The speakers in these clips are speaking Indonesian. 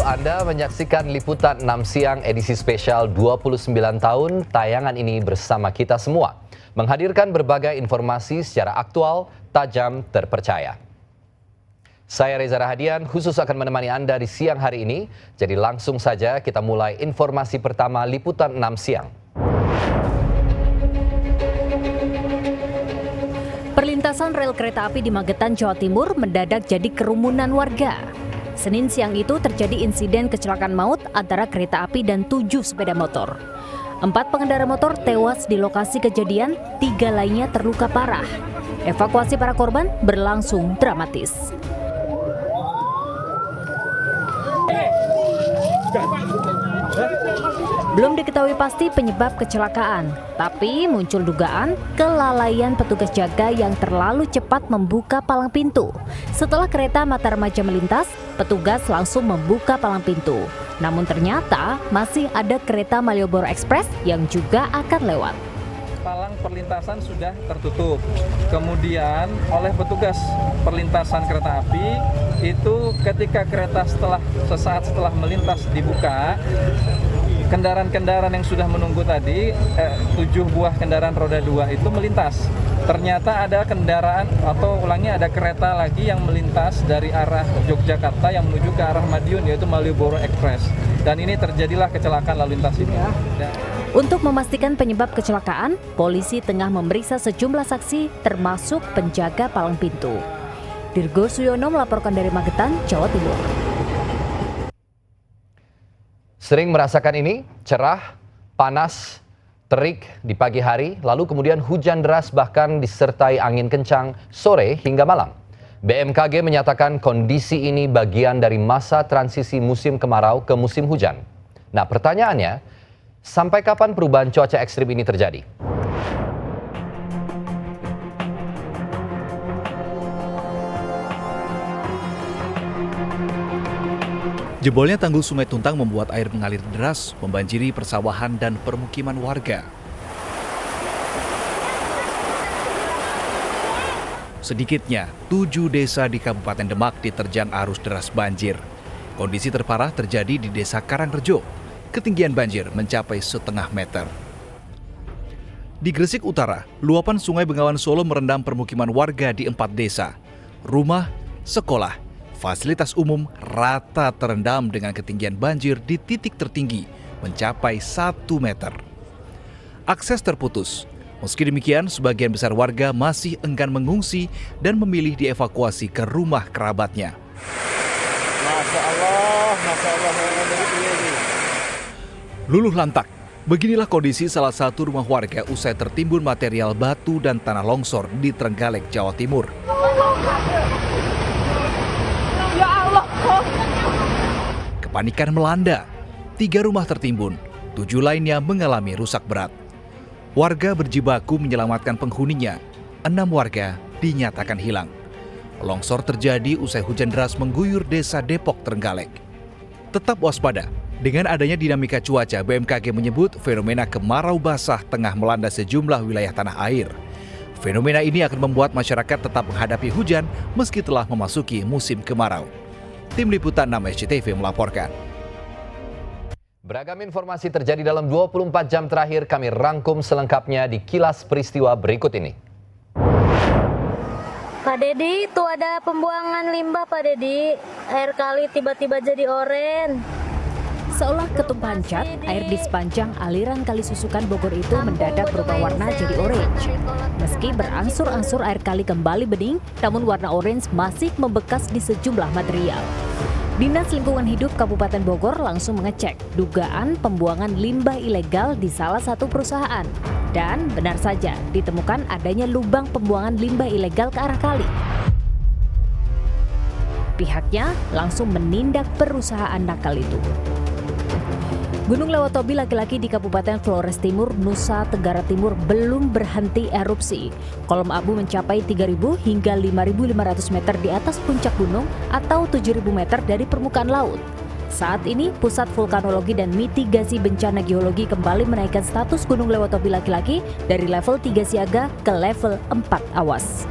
Anda menyaksikan Liputan 6 Siang edisi spesial 29 tahun. Tayangan ini bersama kita semua menghadirkan berbagai informasi secara aktual, tajam, terpercaya. Saya Reza Rahadian khusus akan menemani Anda di siang hari ini. Jadi langsung saja kita mulai informasi pertama Liputan 6 Siang. Perlintasan rel kereta api di Magetan, Jawa Timur mendadak jadi kerumunan warga. Senin siang itu terjadi insiden kecelakaan maut antara kereta api dan 7 sepeda motor. 4 pengendara motor tewas di lokasi kejadian, 3 lainnya terluka parah. Evakuasi para korban berlangsung dramatis. Belum diketahui pasti penyebab kecelakaan, tapi muncul dugaan kelalaian petugas jaga yang terlalu cepat membuka palang pintu. Setelah kereta Mata Remaja melintas, petugas langsung membuka palang pintu. Namun ternyata masih ada kereta Malioboro Express yang juga akan lewat. Palang perlintasan sudah tertutup. Kemudian oleh petugas perlintasan kereta api itu ketika kereta sesaat setelah melintas dibuka, kendaraan-kendaraan yang sudah menunggu tadi, 7 buah kendaraan roda 2 itu melintas. Ternyata ada kendaraan ada kereta lagi yang melintas dari arah Yogyakarta yang menuju ke arah Madiun, yaitu Malioboro Express. Dan ini terjadilah kecelakaan lalu lintas ini. Untuk memastikan penyebab kecelakaan, polisi tengah memeriksa sejumlah saksi termasuk penjaga palang pintu. Dirgo Suyono melaporkan dari Magetan, Jawa Timur. Sering merasakan ini, cerah, panas, terik di pagi hari, lalu kemudian hujan deras bahkan disertai angin kencang sore hingga malam. BMKG menyatakan kondisi ini bagian dari masa transisi musim kemarau ke musim hujan. Nah, pertanyaannya, sampai kapan perubahan cuaca ekstrim ini terjadi? Jebolnya tanggul Sungai Tuntang membuat air mengalir deras, membanjiri persawahan dan permukiman warga. Sedikitnya 7 desa di Kabupaten Demak diterjang arus deras banjir. Kondisi terparah terjadi di Desa Karangrejo. Ketinggian banjir mencapai 1,5 meter. Di Gresik Utara, luapan Sungai Bengawan Solo merendam permukiman warga di 4 desa. Rumah, sekolah, fasilitas umum rata terendam dengan ketinggian banjir di titik tertinggi mencapai 1 meter. Akses terputus. Meski demikian, sebagian besar warga masih enggan mengungsi dan memilih dievakuasi ke rumah kerabatnya. Masya Allah. Luluh lantak. Beginilah kondisi salah satu rumah warga usai tertimbun material batu dan tanah longsor di Trenggalek, Jawa Timur. Kepanikan melanda. 3 rumah tertimbun, 7 lainnya mengalami rusak berat. Warga berjibaku menyelamatkan penghuninya. 6 warga dinyatakan hilang. Longsor terjadi usai hujan deras mengguyur desa Depok, Trenggalek. Tetap waspada. Dengan adanya dinamika cuaca, BMKG menyebut fenomena kemarau basah tengah melanda sejumlah wilayah tanah air. Fenomena ini akan membuat masyarakat tetap menghadapi hujan meski telah memasuki musim kemarau. Tim Liputan 6 SCTV melaporkan. Beragam informasi terjadi dalam 24 jam terakhir, kami rangkum selengkapnya di kilas peristiwa berikut ini. Pak Dedi, itu ada pembuangan limbah Pak Dedi. Air kali tiba-tiba jadi oranye. Seolah ketumpahan cat, air di sepanjang aliran kali Susukan Bogor itu mendadak berubah warna jadi orange. Meski berangsur-angsur air kali kembali bening, namun warna orange masih membekas di sejumlah material. Dinas Lingkungan Hidup Kabupaten Bogor langsung mengecek dugaan pembuangan limbah ilegal di salah satu perusahaan. Dan benar saja ditemukan adanya lubang pembuangan limbah ilegal ke arah kali. Pihaknya langsung menindak perusahaan nakal itu. Gunung Lewotobi laki-laki di Kabupaten Flores Timur, Nusa Tenggara Timur belum berhenti erupsi. Kolom abu mencapai 3.000 hingga 5.500 meter di atas puncak gunung atau 7.000 meter dari permukaan laut. Saat ini, Pusat Vulkanologi dan Mitigasi Bencana Geologi kembali menaikkan status Gunung Lewotobi laki-laki dari level 3 siaga ke level 4 awas.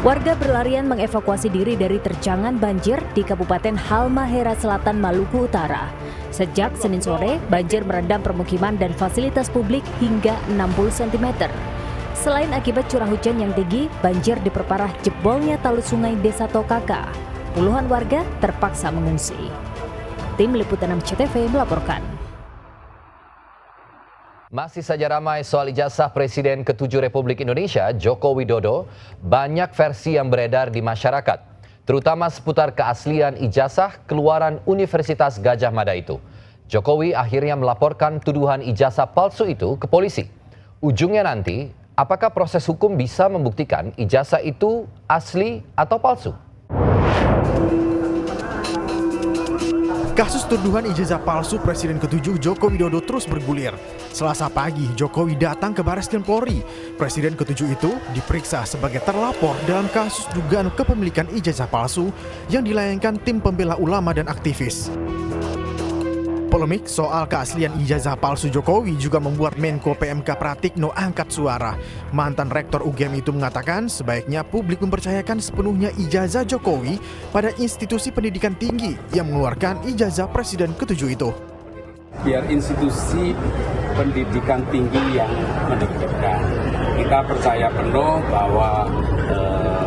Warga berlarian mengevakuasi diri dari terjangan banjir di Kabupaten Halmahera Selatan, Maluku Utara. Sejak Senin sore, banjir merendam permukiman dan fasilitas publik hingga 60 cm. Selain akibat curah hujan yang tinggi, banjir diperparah jebolnya talus sungai Desa Tokaka. Puluhan warga terpaksa mengungsi. Tim Liputan 6 CTV melaporkan. Masih saja ramai soal ijazah Presiden ke-7 Republik Indonesia, Joko Widodo. Banyak versi yang beredar di masyarakat, terutama seputar keaslian ijazah keluaran Universitas Gadjah Mada itu. Jokowi akhirnya melaporkan tuduhan ijazah palsu itu ke polisi. Ujungnya nanti, apakah proses hukum bisa membuktikan ijazah itu asli atau palsu? Kasus tuduhan ijazah palsu Presiden ke-7 Joko Widodo terus bergulir. Selasa pagi, Jokowi datang ke Bareskrim Polri. Presiden ke-7 itu diperiksa sebagai terlapor dalam kasus dugaan kepemilikan ijazah palsu yang dilayangkan tim pembela ulama dan aktivis. Polemik soal keaslian ijazah palsu Jokowi juga membuat Menko PMK Pratikno angkat suara. Mantan Rektor UGM itu mengatakan sebaiknya publik mempercayakan sepenuhnya ijazah Jokowi pada institusi pendidikan tinggi yang mengeluarkan ijazah Presiden ke-7 itu. Biar institusi pendidikan tinggi yang menerbitkan. Kita percaya penuh bahwa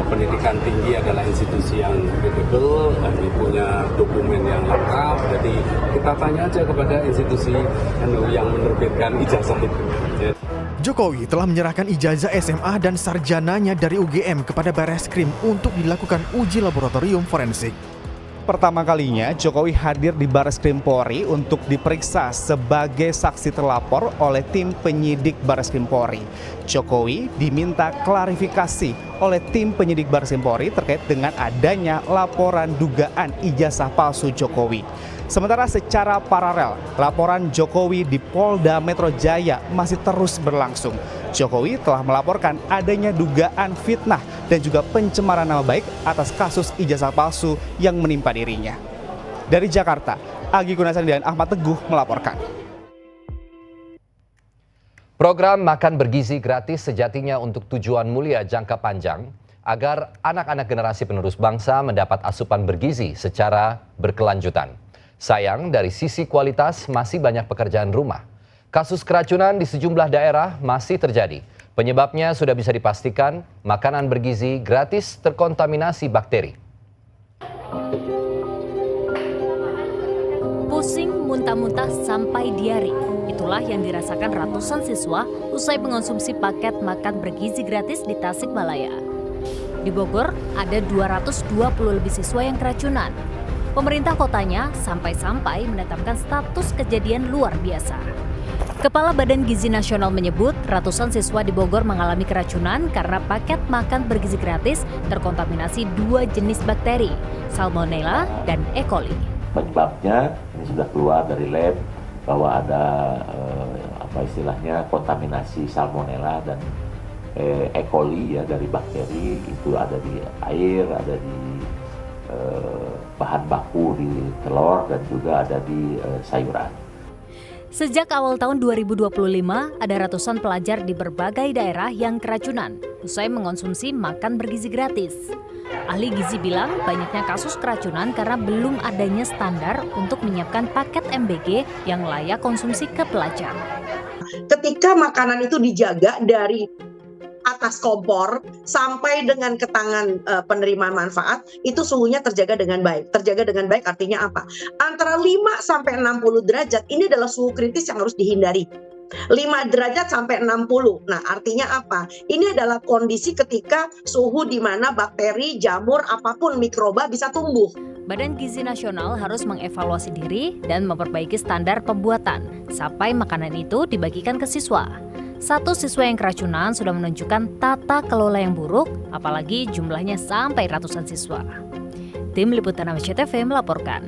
pendidikan tinggi adalah institusi yang kredibel dan punya dokumen yang lengkap. Jadi kita tanya aja kepada institusi yang menerbitkan ijazah itu. Jokowi telah menyerahkan ijazah SMA dan sarjananya dari UGM kepada Bareskrim untuk dilakukan uji laboratorium forensik. Pertama kalinya Jokowi hadir di Bareskrim Polri untuk diperiksa sebagai saksi terlapor oleh tim penyidik Bareskrim Polri. Jokowi diminta klarifikasi oleh tim penyidik Bareskrim Polri terkait dengan adanya laporan dugaan ijazah palsu Jokowi. Sementara secara paralel, laporan Jokowi di Polda Metro Jaya masih terus berlangsung. Jokowi telah melaporkan adanya dugaan fitnah dan juga pencemaran nama baik atas kasus ijazah palsu yang menimpa dirinya. Dari Jakarta, Agi Gunasandi dan Ahmad Teguh melaporkan. Program makan bergizi gratis sejatinya untuk tujuan mulia jangka panjang agar anak-anak generasi penerus bangsa mendapat asupan bergizi secara berkelanjutan. Sayang, dari sisi kualitas masih banyak pekerjaan rumah. Kasus keracunan di sejumlah daerah masih terjadi. Penyebabnya sudah bisa dipastikan, makanan bergizi gratis terkontaminasi bakteri. Pusing, muntah-muntah sampai diare. Itulah yang dirasakan ratusan siswa usai mengonsumsi paket makan bergizi gratis di Tasikmalaya. Di Bogor, ada 220 lebih siswa yang keracunan. Pemerintah kotanya sampai-sampai menetapkan status kejadian luar biasa. Kepala Badan Gizi Nasional menyebut ratusan siswa di Bogor mengalami keracunan karena paket makan bergizi gratis terkontaminasi 2 jenis bakteri, Salmonella dan E. coli. Penyebabnya ini sudah keluar dari lab bahwa ada kontaminasi Salmonella dan E. coli ya, dari bakteri itu ada di air, ada di bahan baku di telur dan juga ada di sayuran. Sejak awal tahun 2025, ada ratusan pelajar di berbagai daerah yang keracunan usai mengonsumsi makan bergizi gratis. Ahli gizi bilang banyaknya kasus keracunan karena belum adanya standar untuk menyiapkan paket MBG yang layak konsumsi ke pelajar. Ketika makanan itu dijaga dari atas kompor sampai dengan ke tangan penerima manfaat, itu suhunya terjaga dengan baik. Terjaga dengan baik artinya apa? Antara 5 sampai 60 derajat ini adalah suhu kritis yang harus dihindari. 5 derajat sampai 60. Nah, artinya apa? Ini adalah kondisi ketika suhu di mana bakteri, jamur, apapun mikroba bisa tumbuh. Badan Gizi Nasional harus mengevaluasi diri dan memperbaiki standar pembuatan sampai makanan itu dibagikan ke siswa. Satu siswa yang keracunan sudah menunjukkan tata kelola yang buruk, apalagi jumlahnya sampai ratusan siswa. Tim Liputan CTV melaporkan.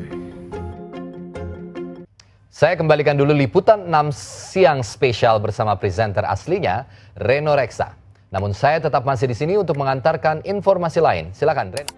Saya kembalikan dulu Liputan 6 siang spesial bersama presenter aslinya, Reno Reksa. Namun saya tetap masih di sini untuk mengantarkan informasi lain. Silakan, Ren.